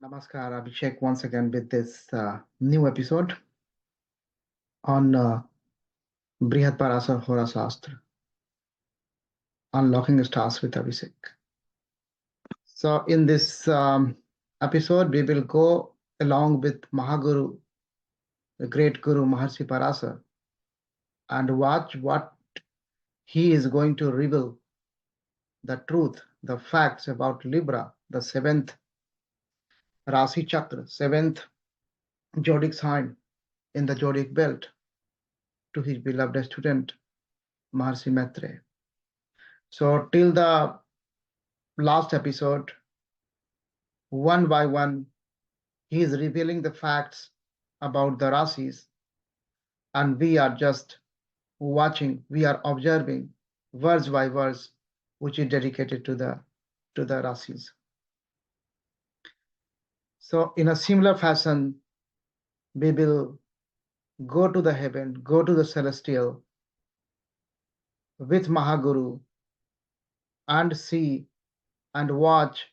Namaskar, Abhishek, once again with this new episode on Brihat Parashara Hora Shastra, Unlocking Stars with Abhishek. So, in this episode, we will go along with Mahaguru, the great Guru Maharshi Parashara, and watch what he is going to reveal the truth, the facts about Libra, the seventh Rasi Chakra, seventh Zodiac sign in the Zodiac belt, to his beloved student Maharshi Maitreya. So till the last episode, one by one, he is revealing the facts about the Rasis, and we are just watching, we are observing verse by verse, which is dedicated to the Rasis. So in a similar fashion, we will go to the heaven, go to the celestial with Mahaguru and see and watch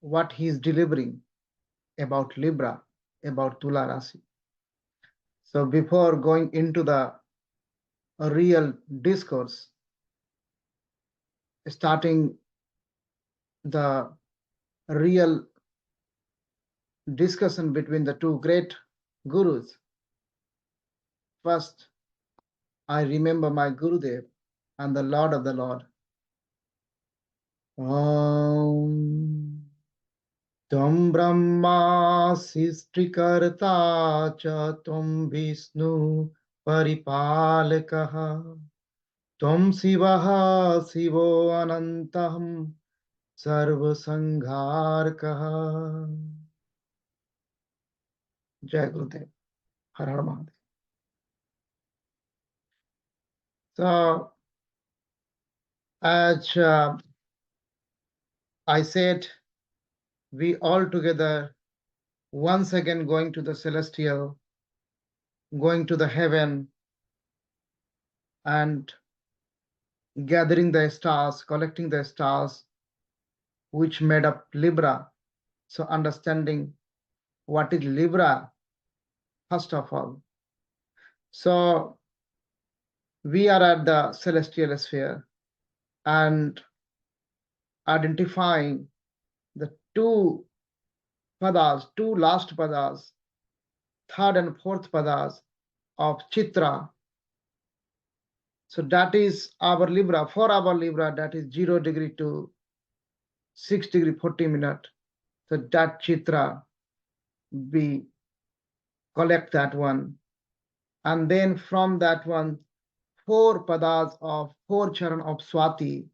what he is delivering about Libra, about Tula Rasi. So before going into the real discourse, starting the real discussion between the two great gurus, first I remember my Gurudev and the Lord of the Lord. Om Tvam Brahma Sistrikarta Cha Tvam Vishnu Paripalakaha Tvam Sivaha Sivo Anantaham Sarva Sangharkaha. Jai Gurudev. Har Har Mahadev. So, as I said, we all together once again going to the celestial, going to the heaven, and gathering the stars, collecting the stars, which made up Libra. So understanding what is Libra, first of all. So we are at the celestial sphere and identifying the two padas, two last padas, third and fourth padas of Chitra. So that is our Libra. For our Libra, that is 0 degree to 6 degree 40 minutes. So that Chitra, we collect that one. And then from that one, 4 padas of 4 charan of Swati.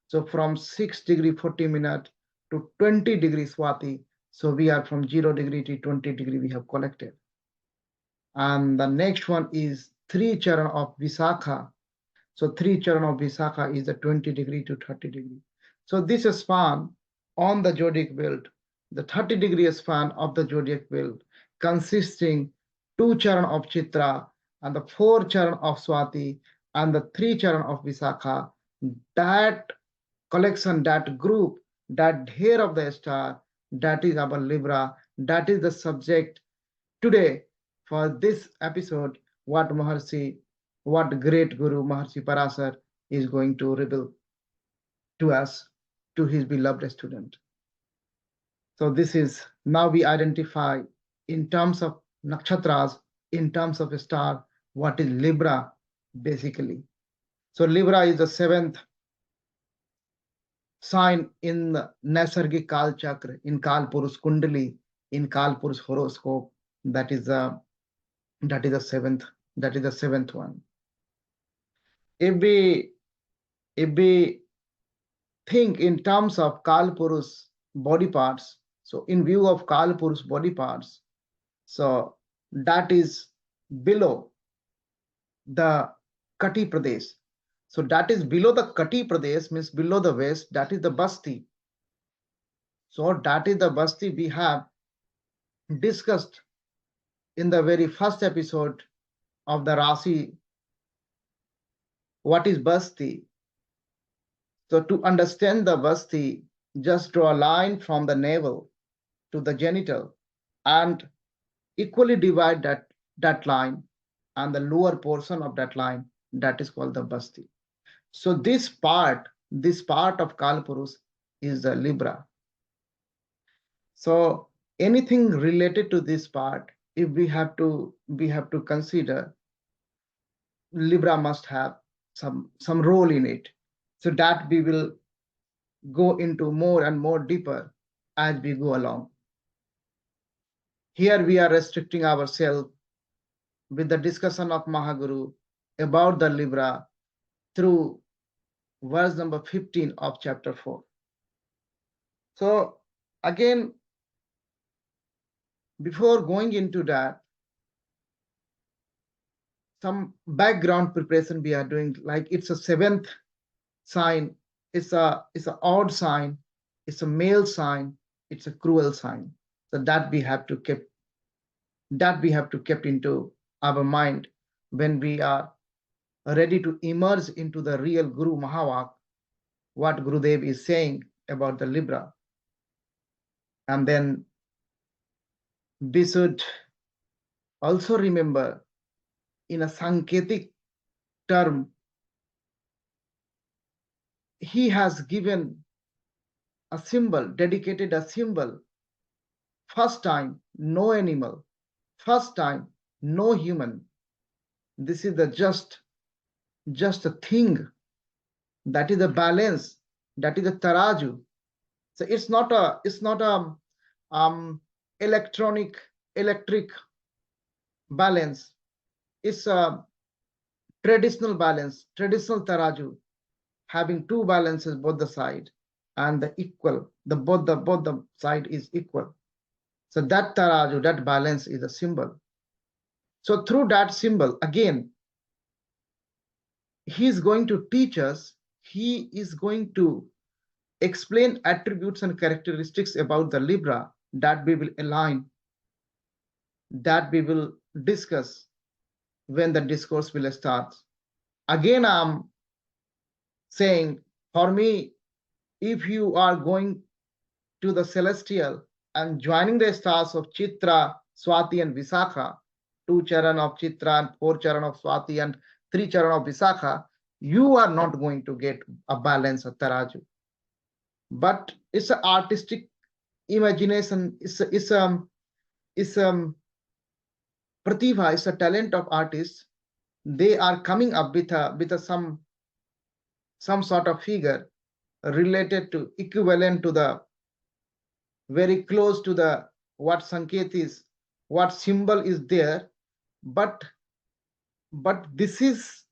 So from 6 degree 40 minutes to 20 degree Swati. So we are from 0 degree to 20 degree we have collected. And the next one is 3 charan of Visakha. So 3 charan of Visakha is the 20 degree to 30 degree. So this span on the zodiac belt, the 30 degree span of the zodiac belt, consisting 2 charan of Chitra and the 4 charan of Swati and the 3 charan of Visakha, that collection, that group, that hair of the star, that is our Libra, that is the subject today for this episode, what Maharshi, what great Guru Maharshi Parashara is going to reveal to us, to his beloved student. So this is, now we identify in terms of nakshatras, in terms of a star, what is Libra basically. So Libra is the 7th sign in the Naisargik Kal Chakra, in Kal Purush Kundali, in Kal Purush horoscope. That is the 7th. That is the 7th one. If we think in terms of Kal Purush body parts, so in view of Kal Purush body parts, so that is below the Kati Pradesh. So that is below the Kati Pradesh, means below the waist, that is the Basti. So that is the Basti we have discussed in the very first episode of the Rasi. What is Basti? So to understand the Basti, Just draw a line from the navel to the genital and equally divide that line, and the lower portion of that line, that is called the basti. So this part of Kalpurus is the Libra. So anything related to this part, if we have to consider, Libra must have some role in it. So that we will go into more and more deeper as we go along. Here we are restricting ourselves with the discussion of Mahaguru about the Libra through verse number 15 of chapter 4. So again, before going into that, some background preparation we are doing, like it's a seventh sign, it's a odd sign, it's a male sign, it's a cruel sign. So that we have to keep into our mind when we are ready to immerse into the real Guru Mahavak, what Gurudev is saying about the Libra. And then we should also remember, in a Sanketic term, he has given a symbol, dedicated a symbol. First time, no animal. First time, no human. This is the just a thing. That is the balance. That is the taraju. So it's not a electric balance. It's a traditional balance, traditional taraju, having two balances both the side, and the equal, both the side is equal. So that taraju, that balance is a symbol. So through that symbol, again, he is going to teach us, he is going to explain attributes and characteristics about the Libra that we will align, that we will discuss when the discourse will start. Again, I'm saying, for me, if you are going to the celestial and joining the stars of Chitra, Swati, and Visakha, 2 charan of Chitra and 4 charan of Swati and 3 charan of Visakha, you are not going to get a balance of taraju. But it's an artistic imagination, it's pratibha, it's a talent of artists. They are coming up with some sort of figure related to, equivalent to the, very close to the what sanket is, what symbol is there. But this is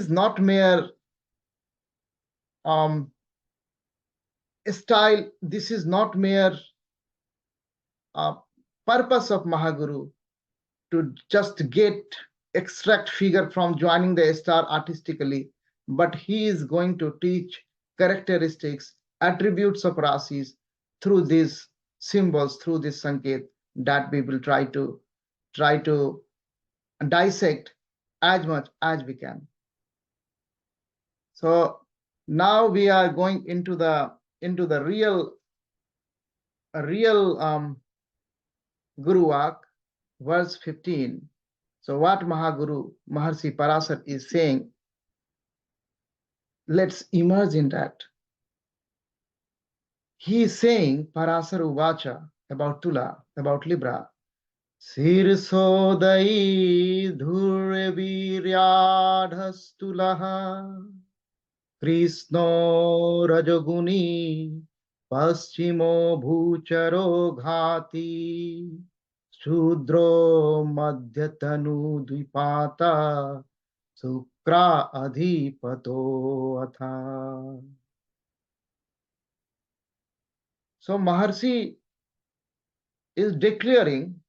not mere style. This is not mere purpose of Mahaguru to just extract figure from joining the star artistically, but he is going to teach characteristics, attributes of rasis through these symbols, through this sanket, that we will try to dissect as much as we can. So now we are going into the real Guru Vak, verse 15. So what Mahaguru Maharshi Parashara is saying, let's immerse in that. He is saying, Parashara Uvacha, about Tula, about Libra. Sirsodai dhurya viryadhastulaha Krishno rajoguni paschimo bhucharo ghati Shudro madhyatanu dvipata Sukra adhipato atha. So Maharshi is declaring,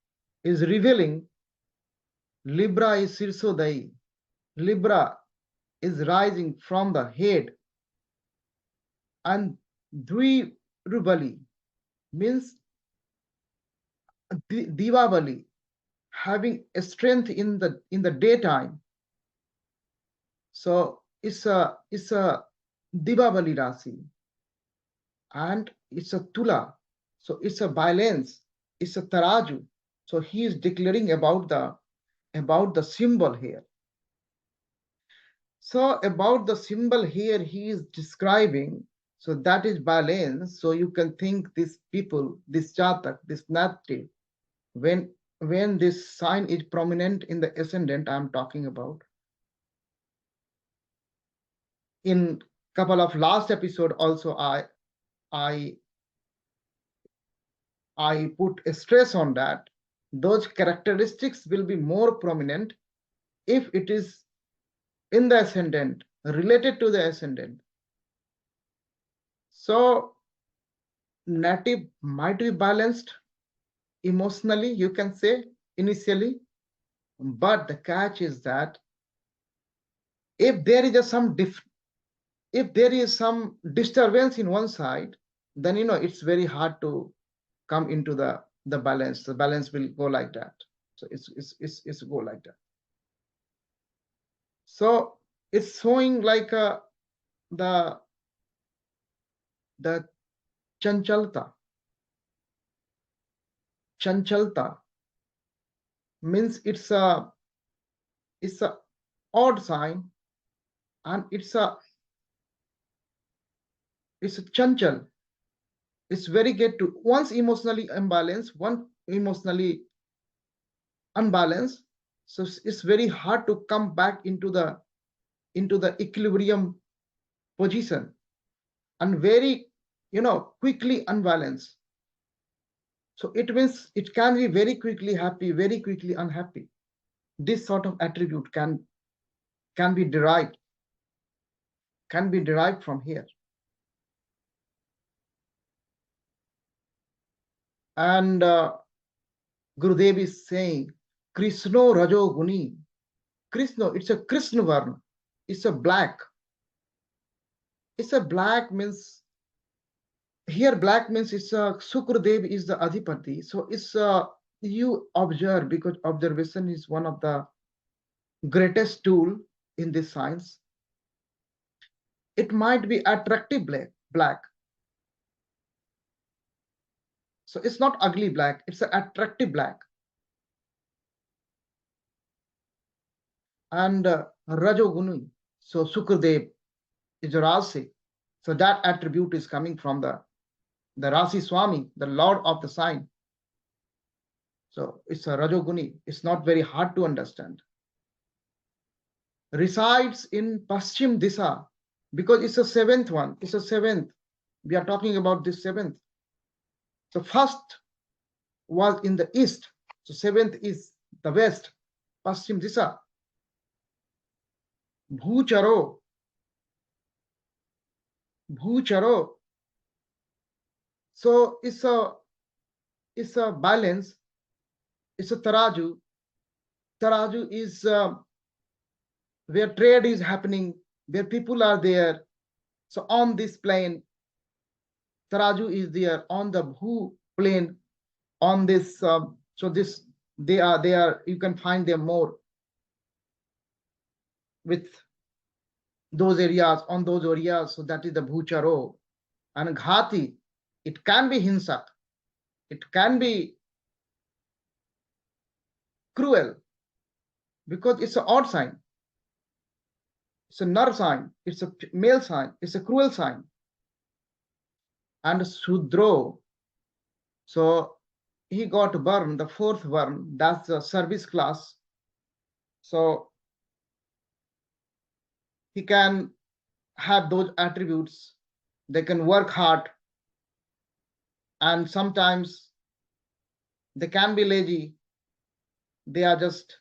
is revealing, Libra is Sirsodai. Libra is rising from the head, and Dvirubali means Divabali, having a strength in the daytime. So it's a Divabali Rasi. and it's a Tula. So it's a balance, it's a Taraju. So he is declaring about the symbol here. So about the symbol here, he is describing, so that is balance. So you can think these people, this Jatak, this native, when this sign is prominent in the ascendant, I'm talking about. In couple of last episode also, I put a stress on that. Those characteristics will be more prominent if it is in the ascendant, related to the ascendant. So native might be balanced emotionally, you can say, initially, but the catch is that if there is if there is some disturbance in one side, then it's very hard to come into the balance. The balance will go like that. So it's go like that. So it's showing like the chanchalta. Chanchalta means it's a odd sign, and it's a chanchal. It's very get to once emotionally imbalanced, one emotionally unbalanced. So it's very hard to come back into the equilibrium position, and very quickly unbalanced. So it means it can be very quickly happy, very quickly unhappy. This sort of attribute can be derived from here. And Gurudev is saying Krishno Rajo Guni. Krishna, it's a Krishna Varna. It's a black. It's a black means here black means it's a Sukradev is the Adhipati. So it's you observe, because observation is one of the greatest tool in this science. It might be attractive black. So it's not ugly black, it's an attractive black. And Rajoguni, so Sukradev is a Rasi. So that attribute is coming from the Rasi Swami, the Lord of the sign. So it's a Rajoguni. It's not very hard to understand. Resides in Paschim Disa, because it's a seventh one. It's a seventh. We are talking about this seventh. So first was in the east. So seventh is the west. Paschim Disa. Bhucharo. Bhucharo. So it's a balance. It's a Taraju. Taraju is where trade is happening, where people are there. So on this plane, Taraju is there. On the Bhu plane, on this, so this they are. You can find them more with those areas, on those areas. So that is the Bhucharo. And Ghati, it can be Hinsak. It can be cruel, because it's an odd sign. It's a nar sign. It's a male sign. It's a cruel sign. And Sudro, so he got burned, the fourth worm, that's the service class. So he can have those attributes. They can work hard, and sometimes they can be lazy. They are just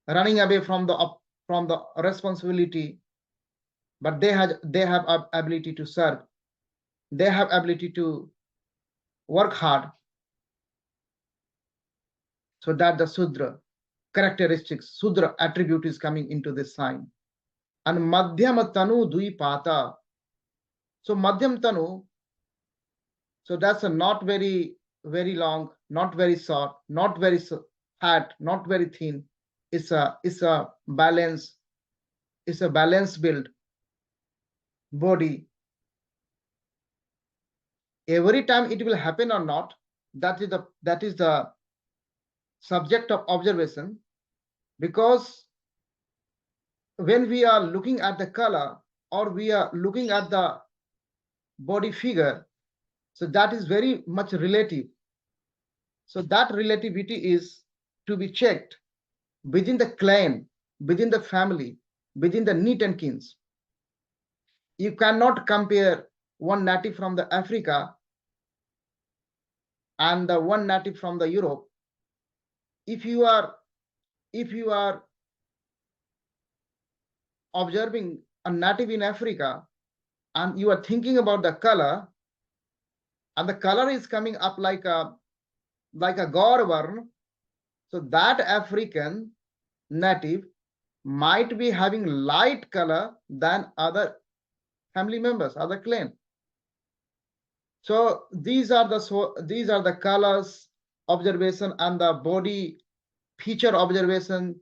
running away from the responsibility, but they have ability to serve. They have ability to work hard. So that the Sudra characteristics, Sudra attribute is coming into this sign. And Madhyama Tanu Dvipata. So Madhyam Tanu, so that's a not very long, not very short, not very fat, not very thin. It's a balance. It's a balance build body. Every time it will happen or not, that is the subject of observation, because when we are looking at the color or we are looking at the body figure, so that is very much relative. So that relativity is to be checked within the clan, within the family, within the neat and kins. You cannot compare one native from the Africa and the one native from the Europe. If you are observing a native in Africa and you are thinking about the color, and the color is coming up like a Gauravarn, so that African native might be having light color than other family members, other clan. So these are the colors observation and the body feature observation,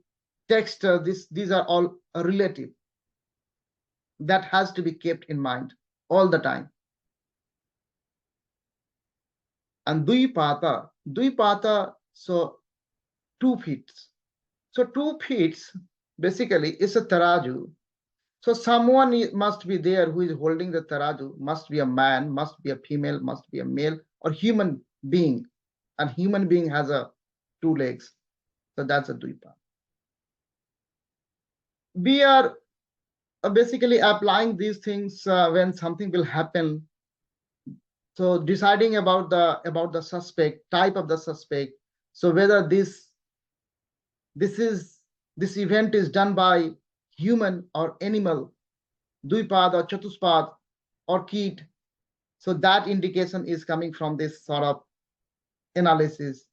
text. These are all relative. That has to be kept in mind all the time. And Duipata, so 2 feet. So 2 feet basically is a taraju. So someone must be there who is holding the taraju, must be a man, must be a female, must be a male or human being. And human being has 2 legs. So that's a Duipa. We are basically applying these things when something will happen. So deciding about the suspect, type of the suspect. So whether this event is done by human or animal, Duipad or Chatuspad or Keet. So that indication is coming from this sort of analysis,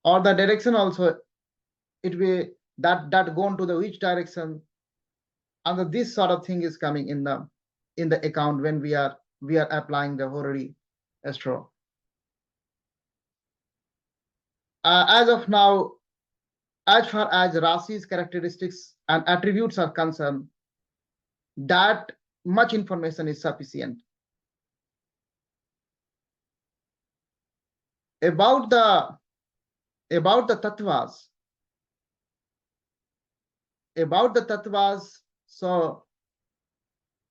or the direction also. It will that go into the which direction, and this sort of thing is coming in the account when we are applying the Horary astro. As of now, as far as Rasi's characteristics and attributes are concerned, that much information is sufficient. About the tattvas, so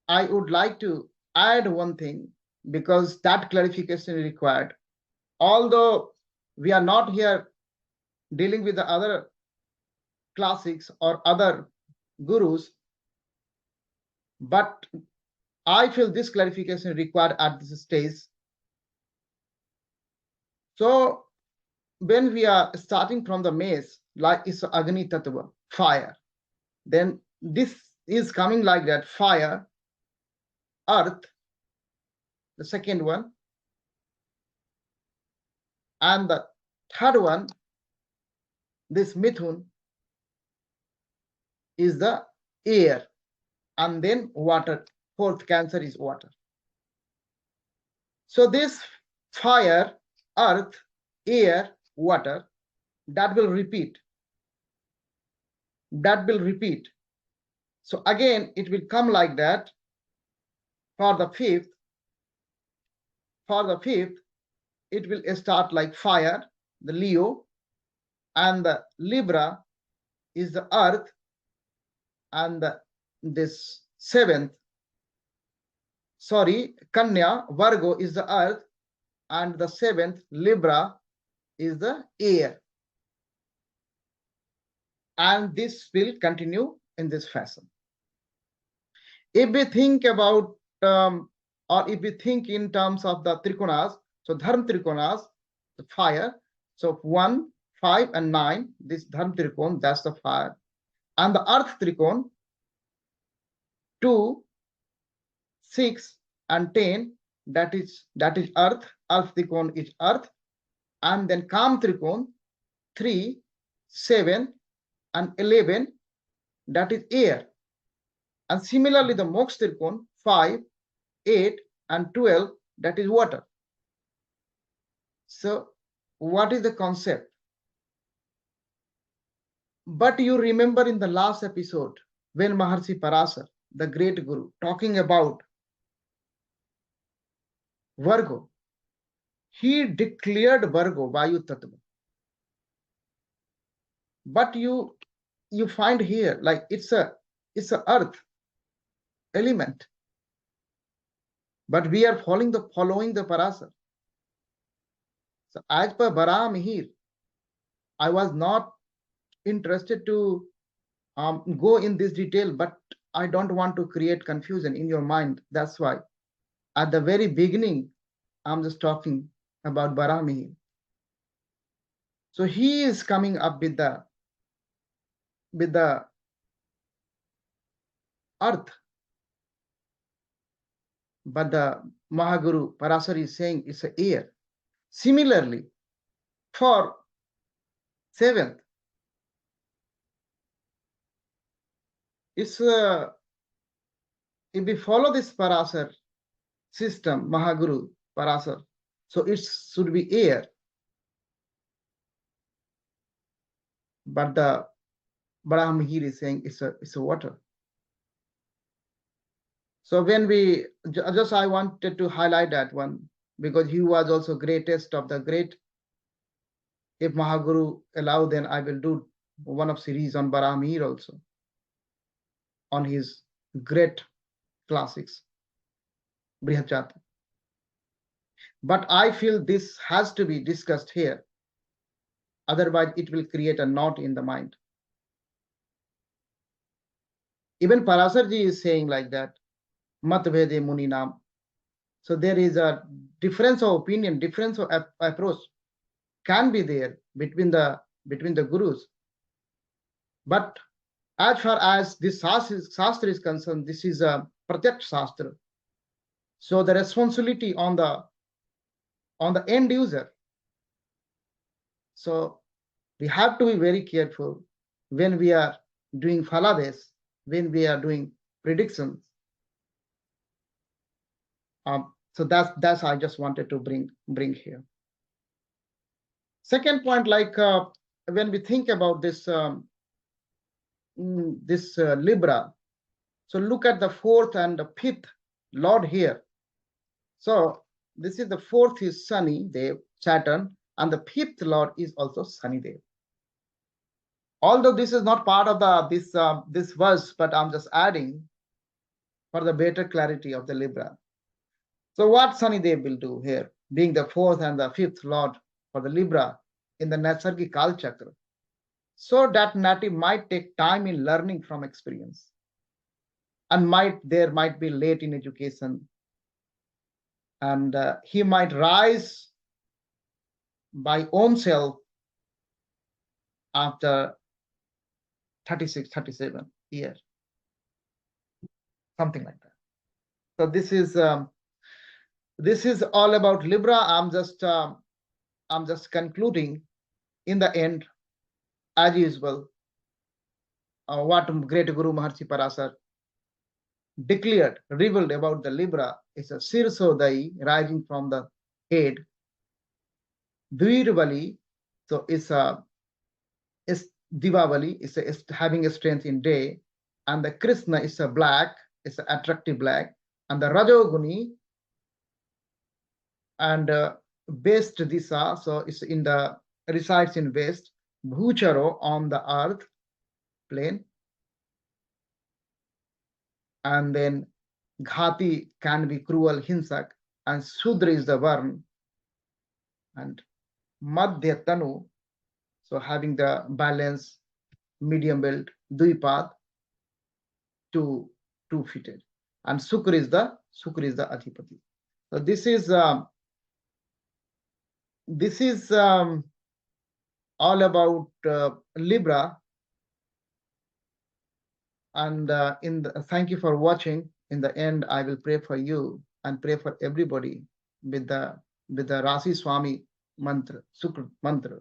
I would like to add one thing, because that clarification is required. Although we are not here dealing with the other classics or other gurus, but I feel this clarification is required at this stage. So when we are starting from the mace, like it's Agni Tattva, fire, then this is coming like that: fire, earth, the second one, and the third one, this Mithun, is the air, and then water. Fourth Cancer is water. So this fire, earth, air, water, that will repeat. So again, it will come like that. For the fifth, it will start like fire, the Leo, and the Libra is the earth, and this seventh, Kanya, Virgo is the earth, and the seventh, Libra, is the air. And this will continue in this fashion. If we think about, or if we think in terms of the Trikonas, so Dharm Trikonas, the fire, so 1, 5, and 9, this Dharm Trikon, that's the fire. And the Earth Trikon, 2, 6, and 10, that is Earth. Earth Trikon is Earth. And then Kam Trikon, 3, 7, and 11, that is air. And similarly, the Moksha Trikon, 5, 8, and 12, that is water. So what is the concept? But you remember in the last episode, when Maharshi Parashara, the great guru, talking about Virgo, he declared Virgo, Vayu Tattva. But you find here, like it's a earth element. But we are following the Parashara. So as per Bara Mihir, I was not interested to go in this detail, but I don't want to create confusion in your mind. That's why at the very beginning, I'm just talking about Bara Mihir. So he is coming up with the earth, but the Mahaguru Parashara is saying it's an air. Similarly, for 7th, it's if we follow this Parashara system, Mahaguru Parashara, so it should be air. But the Brahmihir is saying it's a water. So when we just, I wanted to highlight that one because he was also greatest of the great. If Mahaguru allow, then I will do one of series on Brahmihir also, on his great classics, Brihat. But I feel this has to be discussed here. Otherwise, it will create a knot in the mind. Even Parasarji is saying like that, Mat Vede Muni Nam. So there is a difference of opinion, difference of approach can be there between the gurus. But as far as this Shastra is concerned, this is a Pratyaksh Shastra. So the responsibility on the end user. So we have to be very careful when we are doing Falades, when we are doing predictions. So that's I just wanted to bring here. Second point, like when we think about this Libra, so look at the 4th and the 5th Lord here. So this is the 4th is Sunny Dev, Saturn, and the 5th Lord is also Sunny Dev. Although this is not part of this verse, but I'm just adding for the better clarity of the Libra. So what Sunny Dev will do here, being the 4th and the 5th Lord for the Libra in the Natsargi Kal Chakra, so that native might take time in learning from experience, and there might be late in education, and he might rise by own self after 36, 37 years, something like that. So this is all about Libra. I'm just concluding in the end, as usual, what great Guru Maharshi Parashara declared, revealed about the Libra is a Sirsodai, rising from the head. Dvirvali, so it's Divavali, is having a strength in day, and the Krishna is a black, it's an attractive black, and the Rajoguni and West Disa, so it's resides in West, Bhucharo on the earth plane, and then Ghati can be cruel, Hinsak, and Sudra is the Varn, and Madhya Tanu, so having the balance, medium belt, Duipad, two-footed, and Sukra is the Adhipati. So this is all about Libra. And thank you for watching. In the end, I will pray for you and pray for everybody with the Rasi Swami mantra, Sukra mantra.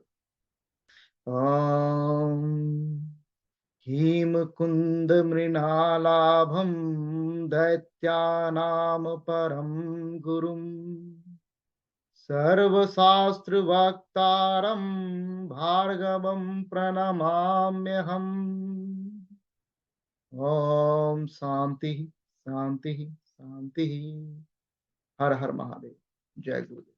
Him Kund Mrinalabham Daityanam Param Gurum Sarva Shastra Vaktaram Bhargavam Pranamamyaham. Om Shanti, Shanti, Shanti. Har Har Mahadev. Jai Guru.